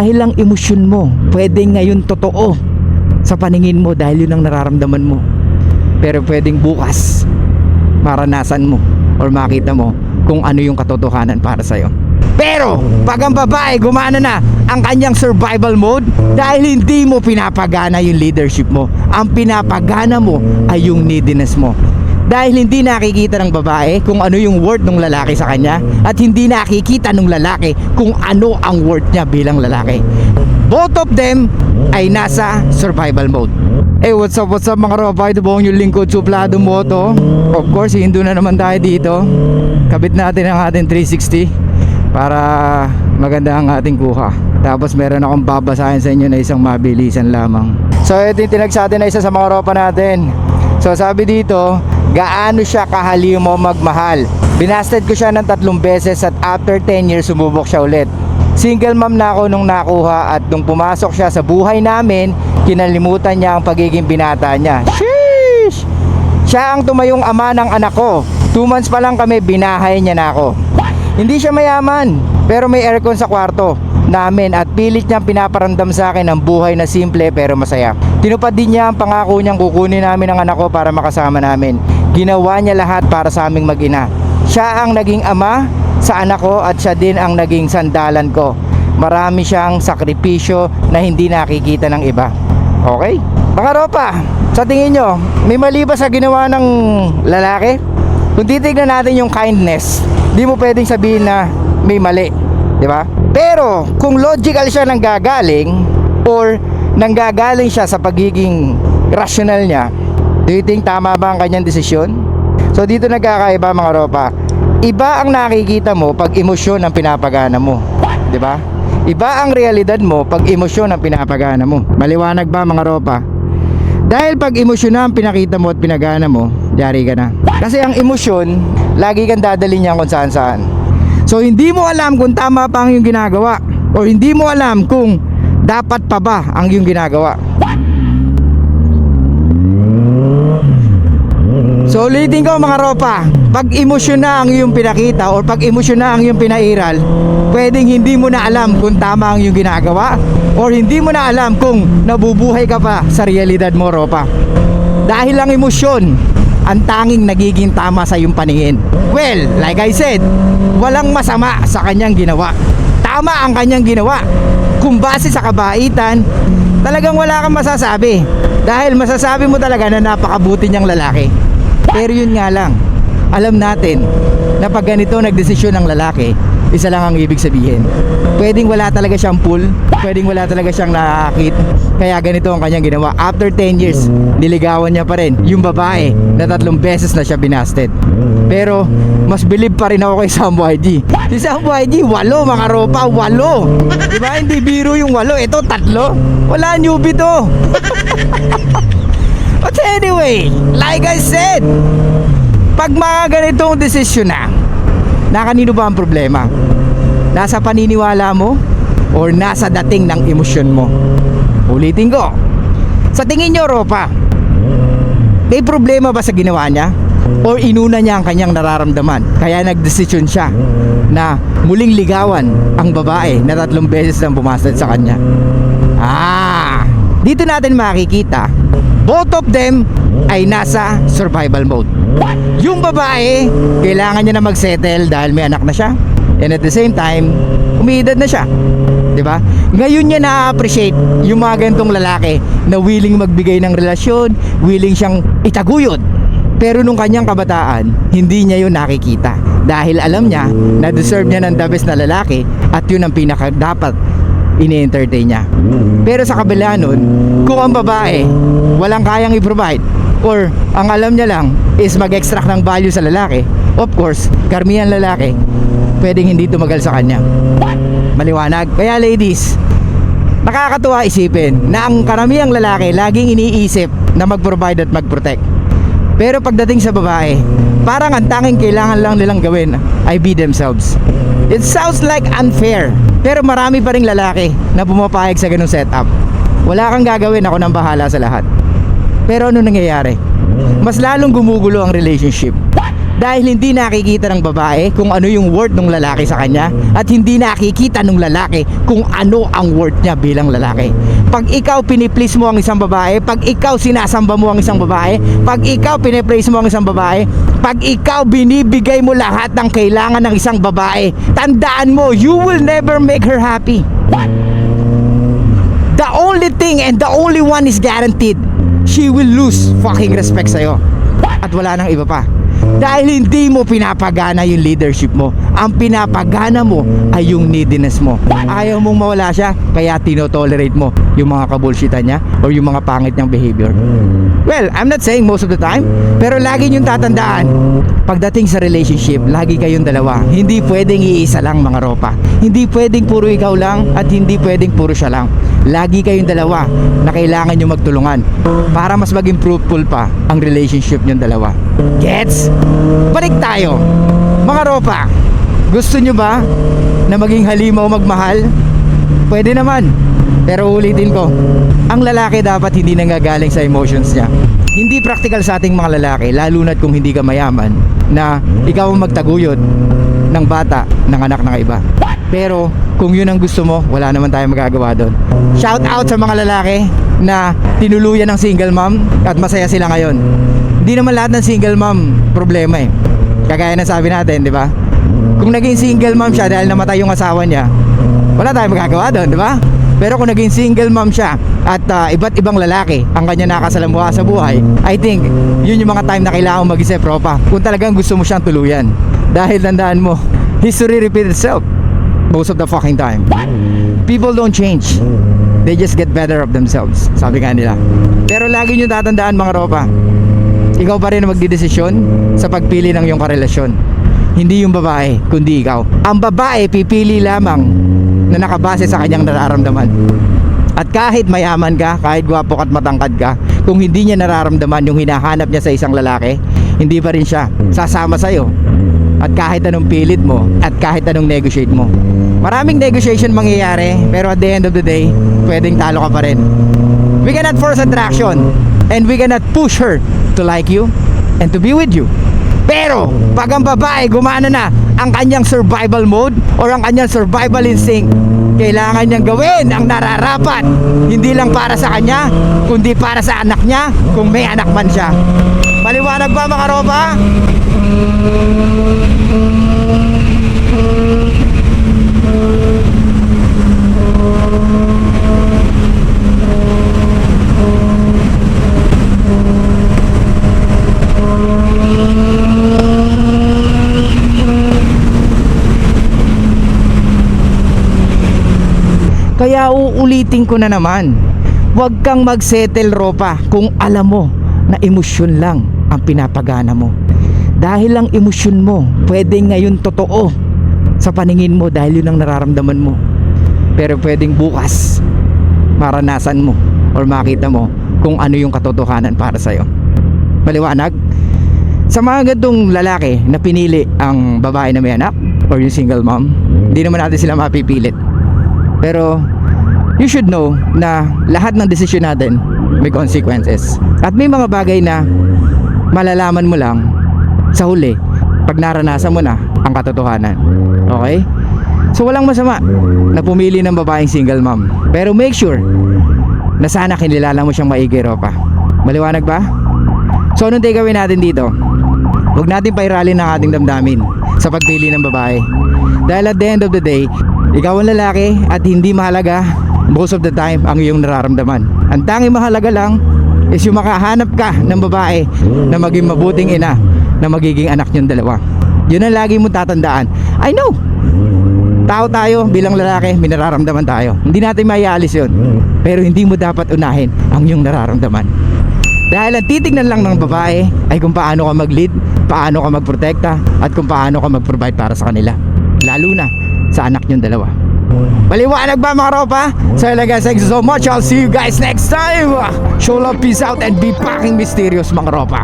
Dahil lang emosyon mo, pwedeng ngayon totoo sa paningin mo dahil yun ang nararamdaman mo. Pero pwedeng bukas maranasan mo or makita mo kung ano yung katotohanan para sa'yo. Pero pag ang babae gumana na ang kanyang survival mode, dahil hindi mo pinapagana yung leadership mo, ang pinapagana mo ay yung neediness mo. Dahil hindi nakikita ng babae kung ano yung worth ng lalaki sa kanya, at hindi nakikita ng lalaki kung ano ang worth niya bilang lalaki. Both of them ay nasa survival mode. Hey, what's up mga ropa? Ito po ang yung lingkod, Suplado Moto. Of course, hindo na naman tayo dito. Kabit natin ang ating 360 para maganda ang ating kuha. Tapos meron akong babasahin sa inyo na isang mabilisan lamang. So ito yung tinag sa atin na isa sa mga ropa natin. So sabi dito, gaano siya kahaliw mo magmahal. Binasted ko siya ng 3 beses at after 10 years sumubok siya ulit. Single mom na ako nung nakuha, at nung pumasok siya sa buhay namin, kinalimutan niya ang pagiging binata niya. Sheesh! Siya ang tumayong ama ng anak ko. 2 months pa lang kami, binahay niya na ako. Hindi siya mayaman, pero may aircon sa kwarto namin at pilit niyang pinaparamdam sa akin ang buhay na simple pero masaya. Tinupad din niya ang pangako niyang kukunin namin ang anak ko para makasama namin. Ginawa niya lahat para sa aming mag-ina. Siya ang naging ama sa anak ko at siya din ang naging sandalan ko. Marami siyang sakripisyo na hindi nakikita ng iba. Okay? Mga ropa, sa tingin nyo, may mali ba sa ginawa ng lalaki? Kung titignan natin yung kindness, di mo pwedeng sabihin na may mali, di ba? Pero kung logical siya nanggagaling, or nanggagaling siya sa pagiging rational niya, do you think tama ba ang kanyang desisyon? So dito nagkakaiba mga ropa. Iba ang nakikita mo pag emosyon ang pinapagana mo, di ba? Iba ang realidad mo pag emosyon ang pinapagana mo. Maliwanag ba mga ropa? Dahil pag emosyon na ang pinakita mo at pinagana mo, yari ka na. Kasi ang emosyon, lagi kang dadalhin niya kung saan saan. So hindi mo alam kung tama pa ang iyong ginagawa, o hindi mo alam kung dapat pa ba ang iyong ginagawa. So ulitin ko mga ropa, pag emosyon na ang iyong pinakita or pag emosyon na ang iyong pinairal, pwedeng hindi mo na alam kung tama ang iyong ginagawa, or hindi mo na alam kung nabubuhay ka pa sa realidad mo, ropa. Dahil ang emosyon ang tanging nagiging tama sa iyong paningin. Well, like I said, walang masama sa kanyang ginawa. Tama ang kanyang ginawa. Kung base sa kabaitan, talagang wala kang masasabi, dahil masasabi mo talaga na napakabuti niyang lalaki. Pero yun nga lang, alam natin na pag ganito nagdesisyon ng lalaki, isa lang ang ibig sabihin. Pwedeng wala talaga siyang pull, pwedeng wala talaga siyang nakakit, kaya ganito ang kanyang ginawa. After 10 years, niligawan niya pa rin yung babae na 3 beses na siya binasted. Pero mas believe pa rin ako kay Sambo YG. Si Sambo YG, 8 mga ropa, 8. Diba? Hindi biro yung 8, ito 3. Wala, newbie to. But anyway, like I said, pag mga ganitong desisyon na kanino ba ang problema? Nasa paniniwala mo or nasa dating ng emosyon mo? Ulitin ko, sa tingin nyo ropa, may problema ba sa ginawa niya? Or inuna niya ang kanyang nararamdaman, kaya nagdesisyon siya na muling ligawan ang babae na 3 beses nang bumastad sa kanya? Dito natin makikita, both of them ay nasa survival mode. Yung babae, kailangan niya na magsettle dahil may anak na siya, and at the same time, umiidad na siya, diba? Ngayon niya na-appreciate yung mga ganitong lalaki na willing magbigay ng relasyon, willing siyang itaguyod. Pero nung kanyang kabataan, hindi niya yun nakikita, dahil alam niya na deserve niya ng the best na lalaki, at yun ang pinaka dapat ini-entertain niya. Pero sa kabila nun, kung ang babae walang kayang i-provide, or ang alam niya lang is mag-extract ng value sa lalaki, of course, karamihan lalaki pwedeng hindi tumagal sa kanya. Maliwanag? Kaya ladies, nakakatuwa isipin na ang karamihang lalaki laging iniisip na mag-provide at mag-protect. Pero pagdating sa babae, parang ang tanging kailangan lang nilang gawin ay be themselves. It sounds like unfair, pero marami pa ring lalaki na pumapayag sa ganung setup. Wala kang gagawin, ako nang bahala sa lahat. Pero ano nangyayari? Mas lalong gumugulo ang relationship. Dahil hindi nakikita ng babae kung ano yung worth ng lalaki sa kanya, at hindi nakikita ng lalaki kung ano ang worth niya bilang lalaki. Pag ikaw piniplease mo ang isang babae, pag ikaw sinasamba mo ang isang babae, pag ikaw pinipraise mo ang isang babae, pag ikaw binibigay mo lahat ng kailangan ng isang babae, tandaan mo, you will never make her happy. The only thing and the only one is guaranteed, she will lose fucking respect sa'yo. At wala nang iba pa. Dahil hindi mo pinapagana yung leadership mo. Ang pinapagana mo ay yung neediness mo. Ayaw mong mawala siya, kaya tinotolerate mo yung mga kabulshitan niya or yung mga pangit niyang behavior. Well, I'm not saying most of the time, pero lagi niyong tatandaan, pagdating sa relationship, lagi kayong dalawa. Hindi pwedeng iisa lang, mga ropa. Hindi pwedeng puro ikaw lang at hindi pwedeng puro siya lang. Lagi kayong dalawa na kailangan nyo magtulungan para mas maging fruitful pa ang relationship nyong dalawa. Gets? Balik tayo. Mga ropa, gusto nyo ba na maging halimaw magmahal? Pwede naman. Pero ulitin ko, ang lalaki dapat hindi nanggagaling sa emotions niya. Hindi practical sa ating mga lalaki, lalo na't kung hindi ka mayaman, na ikaw ang magtaguyod ng bata ng anak ng iba. Pero kung yun ang gusto mo, wala naman tayong magagawa doon. Shout out sa mga lalaki na tinuluyan ng single mom at masaya sila ngayon. Hindi naman lahat ng single mom problema eh. Kagaya ng sabi natin, di ba? Kung naging single mom siya dahil namatay yung asawa niya, wala tayong magagawa doon, di ba? Pero kung naging single mom siya at iba't ibang lalaki ang kanya nakasalamuha sa buhay, I think yun yung mga time na kailangan mag-isip, ropa, kung talagang gusto mo siyang tuluyan. Dahil tandaan mo, history repeats itself most of the fucking time. People don't change, they just get better of themselves, sabi nga nila. Pero lagi nyo tatandaan, mga ropa, ikaw pa rin ang magdidesisyon sa pagpili ng iyong karelasyon. Hindi yung babae, kundi ikaw. Ang babae pipili lamang na nakabase sa kanyang nararamdaman. At kahit mayaman ka, kahit gwapo at matangkad ka, kung hindi niya nararamdaman yung hinahanap niya sa isang lalaki, hindi pa rin siya sasama sa'yo. At kahit anong pilit mo, at kahit anong negotiate mo, maraming negotiation mangyayari, pero at the end of the day, pwedeng talo ka pa rin. We cannot force attraction, and we cannot push her to like you and to be with you. Pero pag ang babae gumana na ang kanyang survival mode or ang kanyang survival instinct, kailangan niyang gawin ang nararapat, hindi lang para sa kanya, kundi para sa anak niya, kung may anak man siya. Maliwanag ba, mga ropa? Kaya uulitin ko na naman, huwag kang magsettle, ropa, kung alam mo na emosyon lang ang pinapagana mo. Dahil lang emosyon mo, pwedeng ngayon totoo sa paningin mo dahil yun ang nararamdaman mo. Pero pwedeng bukas maranasan mo or makita mo kung ano yung katotohanan para sa'yo. Maliwanag? Sa mga gantong lalaki na pinili ang babae na may anak or yung single mom, hindi naman natin sila mapipilit. Pero you should know na lahat ng desisyon natin may consequences. At may mga bagay na malalaman mo lang sa huli pag naranasan mo na ang katotohanan. Okay? So walang masama na pumili ng babaeng single mom. Pero make sure na sana kinilala mo siyang maigi, ropa. Maliwanag ba? So anong takeaway natin dito? Huwag natin pairalin ang ating damdamin sa pagpili ng babae. Dahil at the end of the day, ikaw ang lalaki at hindi mahalaga most of the time ang iyong nararamdaman. Ang tanging mahalaga lang is yung makahanap ka ng babae na maging mabuting ina na magiging anak niyong dalawa. Yun ang lagi mong tatandaan. I know, tao tayo bilang lalaki, may nararamdaman tayo. Hindi natin maialis yun. Pero hindi mo dapat unahin ang iyong nararamdaman. Dahil ang titignan lang ng babae ay kung paano ka mag-lead, paano ka magprotekta, at kung paano ka mag-provide para sa kanila. Lalo na sa anak niyong dalawa. Maliwanag ba, mga ropa? So guys, thank you so much. I'll see you guys next time. Show love, peace out, and be fucking mysterious, mga ropa.